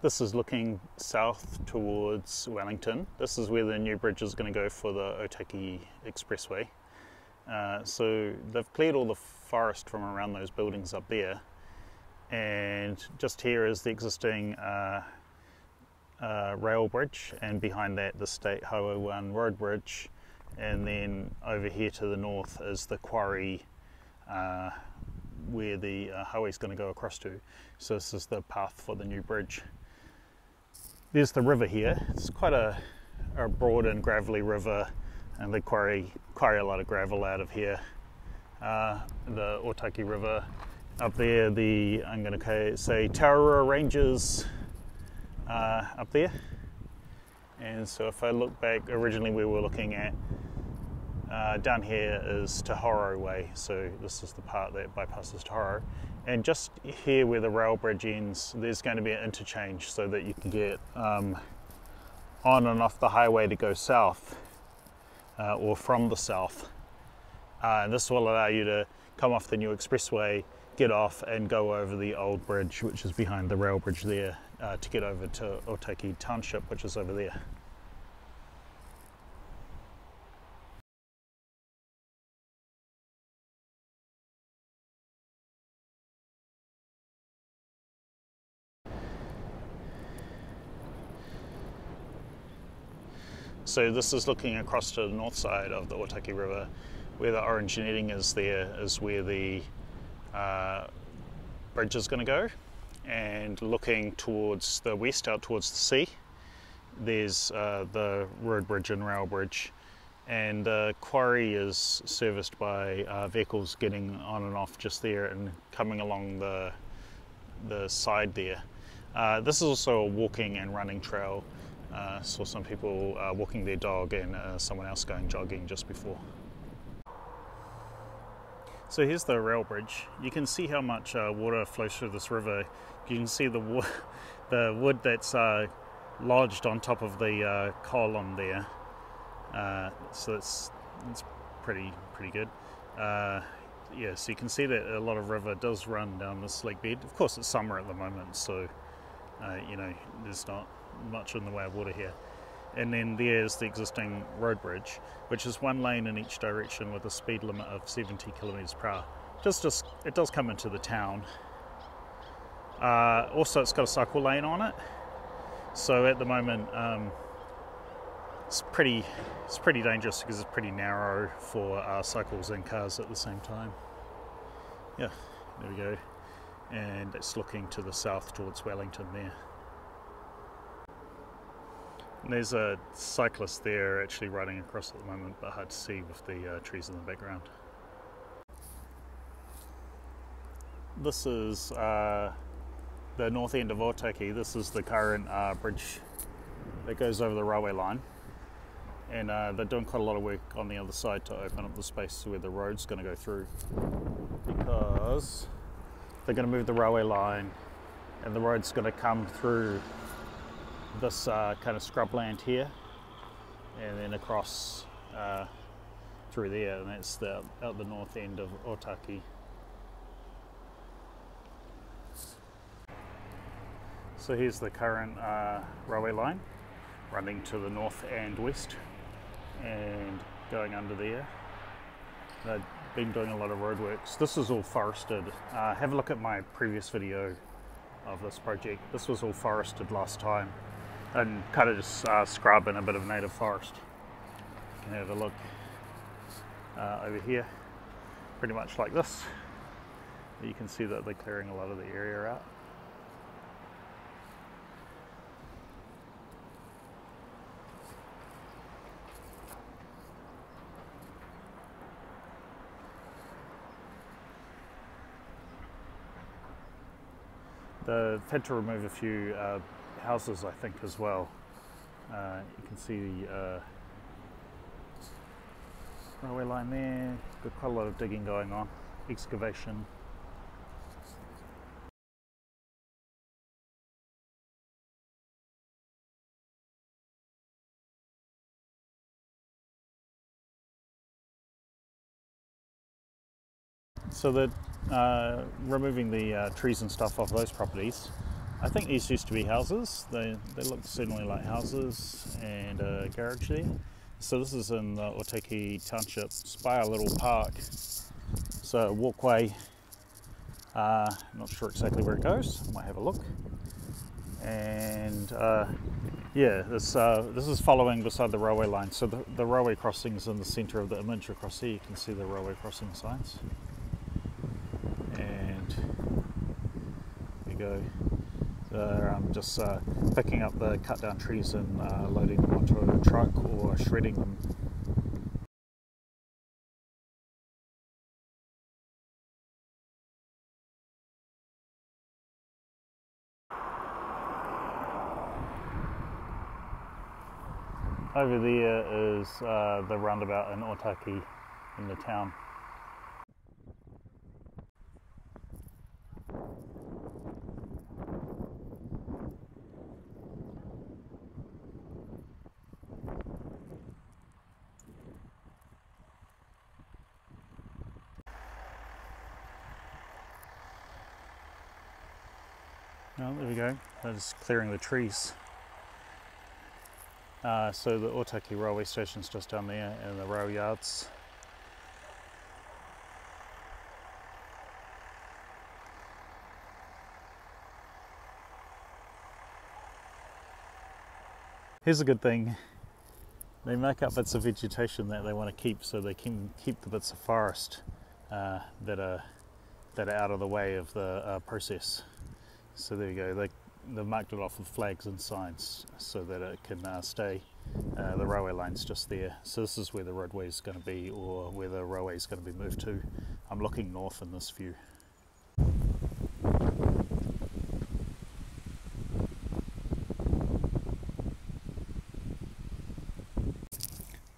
This is looking south towards Wellington. This is where the new bridge is going to go for the Ōtaki Expressway. So they've cleared all the forest from around those buildings up there, and just here is the existing rail bridge, and behind that the State Highway 1 road bridge, and then over here to the north is the quarry where the highway is going to go across to. So this is the path for the new bridge. There's the river here. It's quite a broad and gravelly river, and they quarry a lot of gravel out of here. The Otaki River. Up there, I'm going to say Taurua Ranges up there. And so if I look back, originally we were looking at down here is to Horo way, so this is the part that bypasses to Horo. And just here where the rail bridge ends, there's going to be an interchange so that you can get on and off the highway to go south, or from the south. This will allow you to come off the new expressway, get off and go over the old bridge, which is behind the rail bridge there, to get over to Ōtaki Township, which is over there. So this is looking across to the north side of the Ōtaki River. Where the orange netting is there is where the bridge is going to go. And looking towards the west, out towards the sea, there's the road bridge and rail bridge. And the quarry is serviced by vehicles getting on and off just there and coming along the side there. This is also a walking and running trail. Saw some people walking their dog and someone else going jogging just before. So here's the rail bridge. You can see how much water flows through this river. You can see the wood that's lodged on top of the column there. So it's pretty good. Yeah, so you can see that a lot of river does run down this lake bed. Of course, it's summer at the moment, so you know, there's not much in the way of water here. And then there's the existing road bridge, which is one lane in each direction with a speed limit of 70 kilometers per hour. It does come into the town. Also, it's got a cycle lane on it. So at the moment, it's pretty dangerous because it's pretty narrow for cycles and cars at the same time. Yeah, there we go. And it's looking to the south towards Wellington there. And there's a cyclist there actually riding across at the moment, but hard to see with the trees in the background. This is the north end of Ōtaki. This is the current bridge that goes over the railway line. And they're doing quite a lot of work on the other side to open up the space where the road's going to go through, because they're going to move the railway line and the road's going to come through this kind of scrubland here and then across through there, and that's out the north end of Otaki. So here's the current railway line running to the north and west and going under there. They've been doing a lot of roadworks. This is all forested. Have a look at my previous video of this project. This was all forested last time and kind of just scrub in a bit of native forest. You can have a look over here, pretty much like this. You can see that they're clearing a lot of the area out. They've had to remove a few houses, I think, as well. You can see the railway line there. Got quite a lot of digging going on, excavation. So they're removing the trees and stuff off those properties. I think these used to be houses. They look certainly like houses, and a garage there. So this is in the Ōtaki Township. It's by a little park. So a walkway, not sure exactly where it goes, might have a look. And yeah, this is following beside the railway line. So the railway crossing is in the centre of the image across here. You can see the railway crossing signs. And there you go. They're just picking up the cut down trees and loading them onto a truck or shredding them. Over there is the roundabout in Otaki in the town. Oh, there we go. They're just clearing the trees. So the Ōtaki railway station's just down there and the rail yards. Here's a good thing. They make up bits of vegetation that they want to keep, so they can keep the bits of forest that are out of the way of the process. So there you go. They've marked it off with flags and signs so that it can stay. The railway line's just there. So this is where the roadway is going to be, or where the railway is going to be moved to. I'm looking north in this view.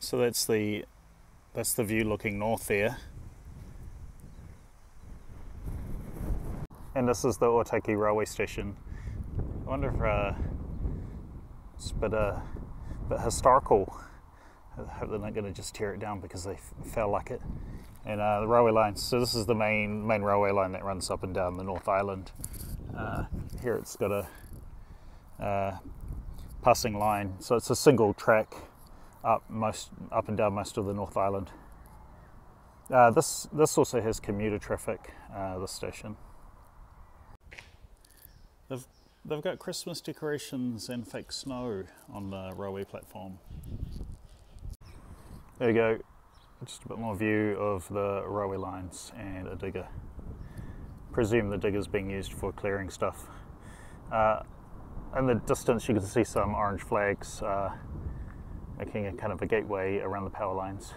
So that's the view looking north there. And this is the Ōtaki railway station. I wonder if it's a bit historical. I hope they're not going to just tear it down because they felt like it. And the railway lines. So this is the main railway line that runs up and down the North Island. Here it's got a passing line. So it's a single track up and down most of the North Island. This also has commuter traffic. This station. They've got Christmas decorations and fake snow on the railway platform. There you go, just a bit more view of the railway lines and a digger. Presume the digger's being used for clearing stuff. In the distance you can see some orange flags making a kind of a gateway around the power lines.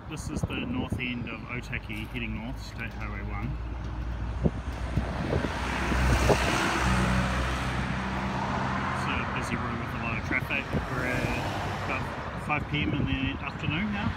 This is the north end of Ōtaki, heading north, State Highway 1. It's a busy road with a lot of traffic. We're at about 5 PM in the afternoon now.